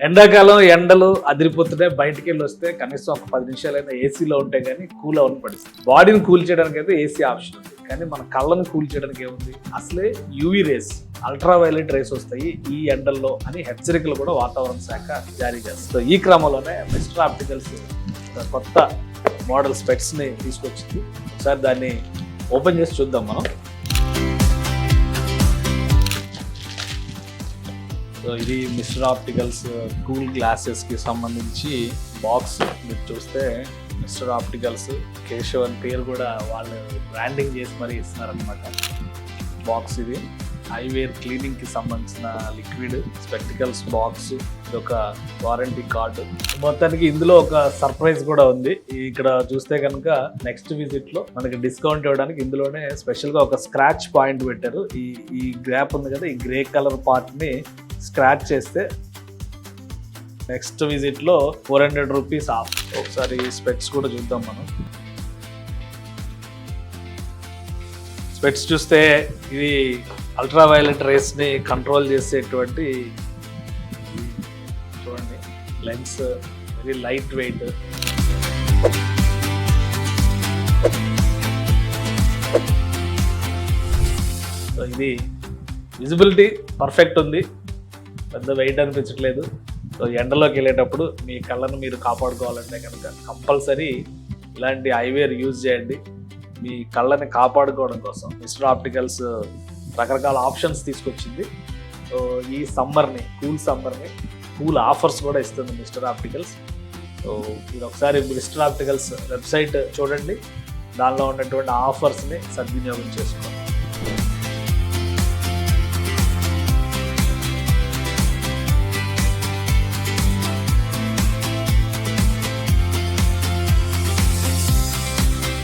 ఎండాకాలం ఎండలు అదిరిపోతున్నాయి, బయటికి వెళ్ళి వస్తే కనీసం ఒక 10 నిమిషాలైనా ఏసీలో ఉంటే కానీ కూల్ అవ్వని పడుతుంది. బాడీని కూల్ చేయడానికి అయితే ఏసీ ఆప్షన్ ఉంది, కానీ మన కళ్ళను కూల్ చేయడానికి ఏముంది? అసలే UV rays, ultra violet rays వస్తాయి ఈ ఎండల్లో అని హెచ్చరికలు కూడా వాతావరణ శాఖ జారీ చేస్తుంది. ఈ క్రమంలోనే మిస్టర్ ఆప్టికల్స్ కొత్త మోడల్ స్పెక్స్ ని తీసుకొచ్చింది. ఒకసారి దాన్ని ఓపెన్ చేసి చూద్దాం మనం. సో ఇది మిస్టర్ ఆప్టికల్స్ కూల్ గ్లాసెస్ కి సంబంధించి బాక్స్. మీరు చూస్తే మిస్టర్ ఆప్టికల్స్ కేశవ్ అని పేరు కూడా వాళ్ళు బ్రాండింగ్ చేసి మరీ ఇస్తున్నారనమాట. బాక్స్ ఇది ఐవేర్ క్లీనింగ్ కి సంబంధించిన లిక్విడ్ స్పెక్టికల్స్ బాక్స్, ఇది ఒక వారంటీ కార్డు. మొత్తానికి ఇందులో ఒక సర్ప్రైజ్ కూడా ఉంది. ఇక్కడ చూస్తే కనుక నెక్స్ట్ విజిట్ లో మనకి డిస్కౌంట్ ఇవ్వడానికి ఇందులోనే స్పెషల్ గా ఒక స్క్రాచ్ పాయింట్ పెట్టారు. ఈ గ్రాప్ ఉంది కదా, ఈ గ్రే కలర్ పార్ట్ ని స్క్రాచ్ చేస్తే నెక్స్ట్ విజిట్ లో 400 రూపీస్ ఆఫ్. ఒకసారి స్పెక్స్ కూడా చూద్దాం మనం. స్పెక్స్ చూస్తే ఇది అల్ట్రా వైలెట్ రేస్ ని కంట్రోల్ చేసేటువంటి చూడండి lens, very light weight. So ఇది విజిబిలిటీ పర్ఫెక్ట్ ఉంది, పెద్ద వెయిట్ అనిపించట్లేదు. సో ఎండలోకి వెళ్ళేటప్పుడు మీ కళ్ళను మీరు కాపాడుకోవాలంటే కనుక కంపల్సరీ ఇలాంటి ఐవేర్ యూజ్ చేయండి. మీ కళ్ళని కాపాడుకోవడం కోసం మిస్టర్ ఆప్టికల్స్ రకరకాల ఆప్షన్స్ తీసుకొచ్చింది. సో ఈ సమ్మర్ని కూల్ ఆఫర్స్ కూడా ఇస్తుంది మిస్టర్ ఆప్టికల్స్. సో మీరు ఒకసారి మిస్టర్ ఆప్టికల్స్ వెబ్సైట్ చూడండి, దానిలో ఉన్నటువంటి ఆఫర్స్ని సద్వినియోగం చేసుకోండి.